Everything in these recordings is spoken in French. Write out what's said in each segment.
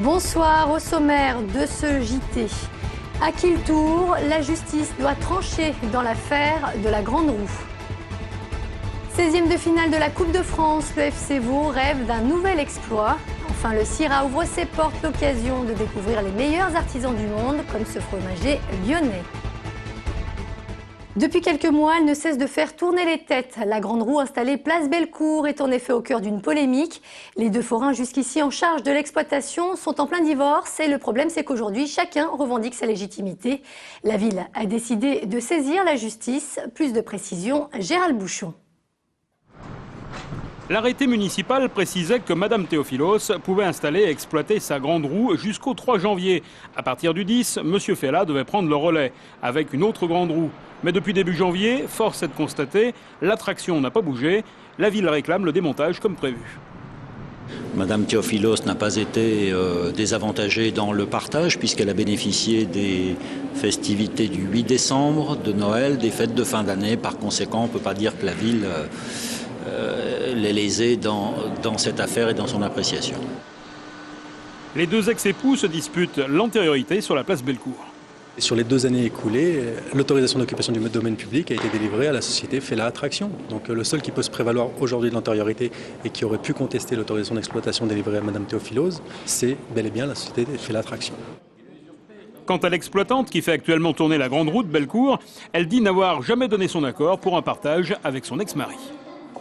Bonsoir, au sommaire de ce JT. À qui le tour, la justice doit trancher dans l'affaire de la Grande Roue. 16e de finale de la Coupe de France, le FC Vaud rêve d'un nouvel exploit. Enfin, le CIRA ouvre ses portes, l'occasion de découvrir les meilleurs artisans du monde, comme ce fromager lyonnais. Depuis quelques mois, elle ne cesse de faire tourner les têtes. La Grande Roue installée place Bellecour est en effet au cœur d'une polémique. Les deux forains jusqu'ici en charge de l'exploitation sont en plein divorce et le problème c'est qu'aujourd'hui chacun revendique sa légitimité. La ville a décidé de saisir la justice. Plus de précisions, Gérald Bouchon. L'arrêté municipal précisait que Mme Théophilos pouvait installer et exploiter sa Grande Roue jusqu'au 3 janvier. À partir du 10, M. Fella devait prendre le relais avec une autre Grande Roue. Mais depuis début janvier, force est de constater, l'attraction n'a pas bougé. La ville réclame le démontage comme prévu. Madame Théophilos n'a pas été désavantagée dans le partage puisqu'elle a bénéficié des festivités du 8 décembre, de Noël, des fêtes de fin d'année. Par conséquent, on ne peut pas dire que la ville l'est lésée dans cette affaire et dans son appréciation. Les deux ex-époux se disputent l'antériorité sur la place Bellecour. Sur les 2 années écoulées, l'autorisation d'occupation du domaine public a été délivrée à la société Fella Attraction. Donc le seul qui peut se prévaloir aujourd'hui de l'antériorité et qui aurait pu contester l'autorisation d'exploitation délivrée à Mme Théophilos, c'est bel et bien la société Fella Attraction. Quant à l'exploitante qui fait actuellement tourner la Grande Roue de Bellecour, elle dit n'avoir jamais donné son accord pour un partage avec son ex-mari.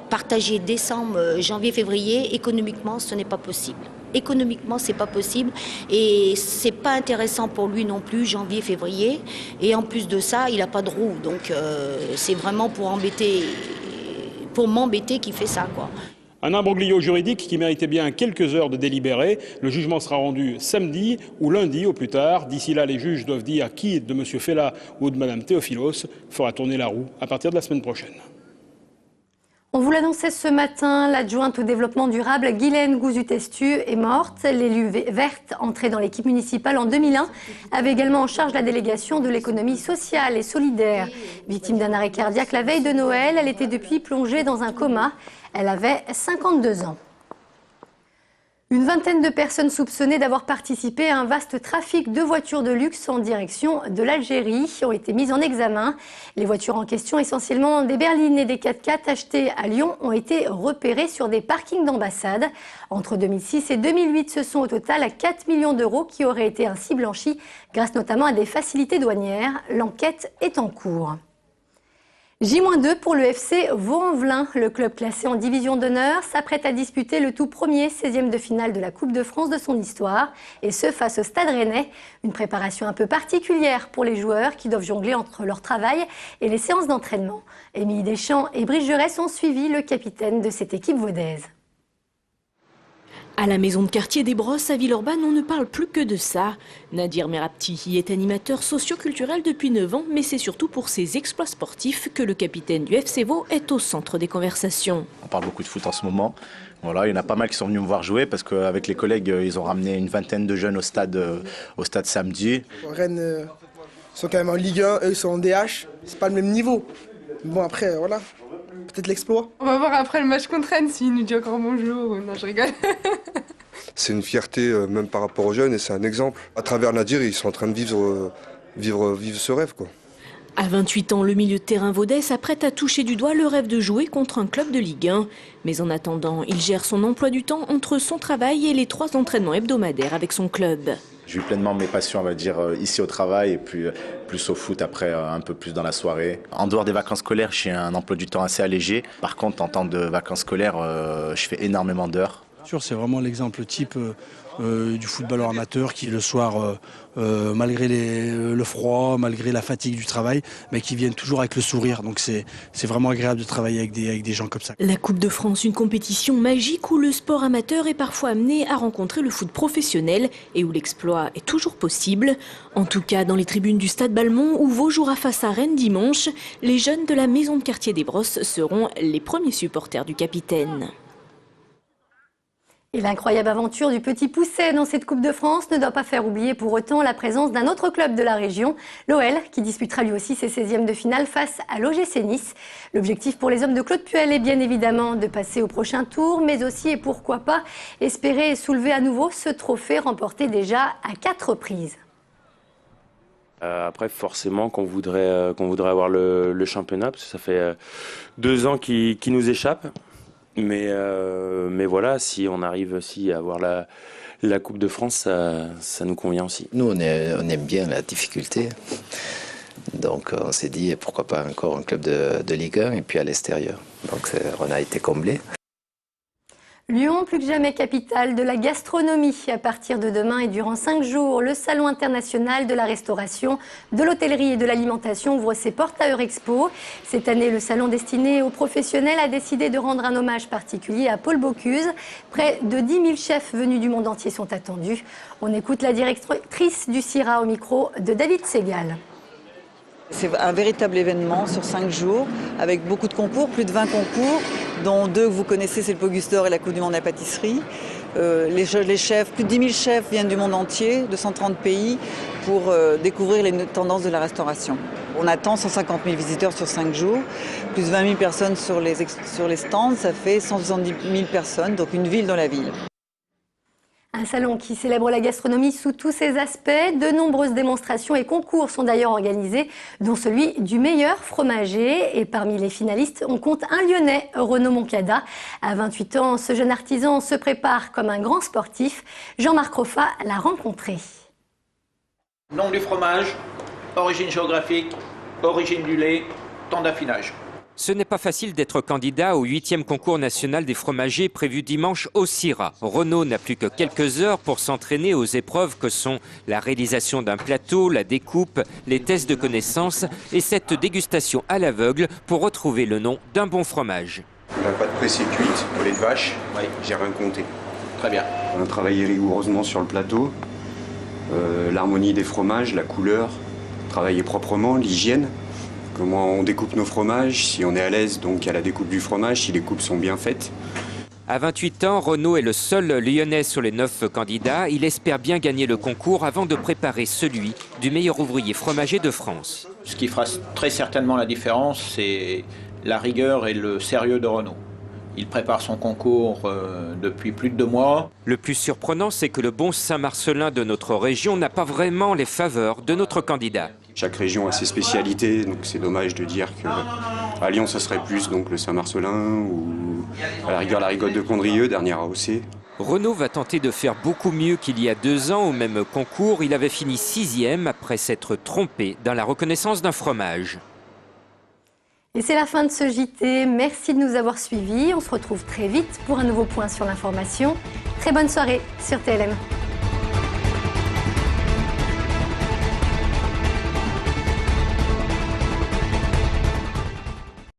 Partager décembre, janvier, février, économiquement, ce n'est pas possible. Économiquement, c'est pas possible et c'est pas intéressant pour lui non plus, janvier, février. Et en plus de ça, il n'a pas de roue, donc c'est vraiment pour m'embêter qu'il fait ça, quoi. Un imbroglio juridique qui méritait bien quelques heures de délibéré. Le jugement sera rendu samedi ou lundi au plus tard. D'ici là, les juges doivent dire qui de M. Fella ou de Mme Théophilos fera tourner la roue à partir de la semaine prochaine. On vous l'annonçait ce matin, l'adjointe au développement durable Guylaine Gouzu-Testu est morte. L'élue verte, entrée dans l'équipe municipale en 2001, avait également en charge la délégation de l'économie sociale et solidaire. Victime d'un arrêt cardiaque la veille de Noël, elle était depuis plongée dans un coma. Elle avait 52 ans. Une vingtaine de personnes soupçonnées d'avoir participé à un vaste trafic de voitures de luxe en direction de l'Algérie ont été mises en examen. Les voitures en question, essentiellement des berlines et des 4x4 achetées à Lyon, ont été repérées sur des parkings d'ambassades. Entre 2006 et 2008, ce sont au total 4 millions d'euros qui auraient été ainsi blanchis grâce notamment à des facilités douanières. L'enquête est en cours. J-2 pour le FC Vaux-en-Velin. Le club classé en division d'honneur s'apprête à disputer le tout premier 16e de finale de la Coupe de France de son histoire. Et ce, face au Stade Rennais. Une préparation un peu particulière pour les joueurs qui doivent jongler entre leur travail et les séances d'entraînement. Émilie Deschamps et Brice Jaurès ont suivi le capitaine de cette équipe vaudaise. À la maison de quartier des Brosses à Villeurbanne, on ne parle plus que de ça. Nadir Merabti y est animateur socio-culturel depuis 9 ans, mais c'est surtout pour ses exploits sportifs que le capitaine du FC Vaud est au centre des conversations. On parle beaucoup de foot en ce moment. Voilà, il y en a pas mal qui sont venus me voir jouer parce qu'avec les collègues, ils ont ramené une vingtaine de jeunes au stade samedi. Rennes sont quand même en Ligue 1, eux ils sont en DH, c'est pas le même niveau. Bon après, voilà. Peut-être l'exploit. On va voir après le match contre Rennes s'il nous dit encore bonjour. Non, je rigole. C'est une fierté même par rapport aux jeunes et c'est un exemple. À travers Nadir, ils sont en train de vivre ce rêve, quoi. À 28 ans, le milieu de terrain vaudais s'apprête à toucher du doigt le rêve de jouer contre un club de Ligue 1. Mais en attendant, il gère son emploi du temps entre son travail et les 3 entraînements hebdomadaires avec son club. Je vis pleinement mes passions, on va dire, ici au travail et puis plus au foot après, un peu plus dans la soirée. En dehors des vacances scolaires, j'ai un emploi du temps assez allégé. Par contre, en temps de vacances scolaires, je fais énormément d'heures. C'est vraiment l'exemple type du footballeur amateur qui le soir, malgré le froid, malgré la fatigue du travail, mais qui viennent toujours avec le sourire. Donc c'est vraiment agréable de travailler avec des gens comme ça. La Coupe de France, une compétition magique où le sport amateur est parfois amené à rencontrer le foot professionnel et où l'exploit est toujours possible. En tout cas, dans les tribunes du Stade Balmont où Vaud jouera face à Rennes dimanche, les jeunes de la maison de quartier des Brosses seront les premiers supporters du capitaine. Et l'incroyable aventure du Petit Pousset dans cette Coupe de France ne doit pas faire oublier pour autant la présence d'un autre club de la région, l'OL, qui disputera lui aussi ses 16e de finale face à l'OGC Nice. L'objectif pour les hommes de Claude Puel est bien évidemment de passer au prochain tour, mais aussi et pourquoi pas espérer soulever à nouveau ce trophée remporté déjà à 4 reprises. Après, forcément, qu'on voudrait avoir le championnat, parce que ça fait 2 ans qu'il nous échappe. Mais voilà, si on arrive aussi à avoir la Coupe de France, ça nous convient aussi. Nous, on aime bien la difficulté. Donc on s'est dit, pourquoi pas encore un club de Ligue 1 et puis à l'extérieur. Donc on a été comblés. Lyon, plus que jamais capitale de la gastronomie. À partir de demain et durant 5 jours, le Salon international de la restauration, de l'hôtellerie et de l'alimentation ouvre ses portes à Eurexpo. Cette année, le salon destiné aux professionnels a décidé de rendre un hommage particulier à Paul Bocuse. Près de 10 000 chefs venus du monde entier sont attendus. On écoute la directrice du CIRA au micro de David Segal. C'est un véritable événement sur 5 jours, avec beaucoup de concours, plus de 20 concours, dont 2 que vous connaissez, c'est le Poguse d'Or et la Coupe du Monde de la pâtisserie. Les chefs, plus de 10 000 chefs viennent du monde entier, de 130 pays, pour découvrir les tendances de la restauration. On attend 150 000 visiteurs sur 5 jours, plus de 20 000 personnes sur les stands, ça fait 170 000 personnes, donc une ville dans la ville. Un salon qui célèbre la gastronomie sous tous ses aspects. De nombreuses démonstrations et concours sont d'ailleurs organisés, dont celui du meilleur fromager. Et parmi les finalistes, on compte un Lyonnais, Renaud Moncada. À 28 ans, ce jeune artisan se prépare comme un grand sportif. Jean-Marc Roffa l'a rencontré. Nom du fromage, origine géographique, origine du lait, temps d'affinage. Ce n'est pas facile d'être candidat au 8e concours national des fromagers prévu dimanche au CIRA. Renaud n'a plus que quelques heures pour s'entraîner aux épreuves que sont la réalisation d'un plateau, la découpe, les tests de connaissances et cette dégustation à l'aveugle pour retrouver le nom d'un bon fromage. La pâte pressée cuite au lait de vache, j'ai rien compté. Très bien. On a travaillé rigoureusement sur le plateau, l'harmonie des fromages, la couleur, travailler proprement, l'hygiène. Comment on découpe nos fromages, si on est à l'aise donc à la découpe du fromage, si les coupes sont bien faites. À 28 ans, Renaud est le seul Lyonnais sur les 9 candidats. Il espère bien gagner le concours avant de préparer celui du meilleur ouvrier fromager de France. Ce qui fera très certainement la différence, c'est la rigueur et le sérieux de Renaud. Il prépare son concours depuis plus de 2 mois. Le plus surprenant, c'est que le bon Saint-Marcelin de notre région n'a pas vraiment les faveurs de notre candidat. Chaque région a ses spécialités, donc c'est dommage de dire qu'à Lyon, ça serait plus donc le Saint-Marcelin ou à la rigueur la rigotte de Condrieu, dernière AOC. Renaud va tenter de faire beaucoup mieux qu'il y a 2 ans au même concours. Il avait fini 6e après s'être trompé dans la reconnaissance d'un fromage. Et c'est la fin de ce JT. Merci de nous avoir suivis. On se retrouve très vite pour un nouveau point sur l'information. Très bonne soirée sur TLM.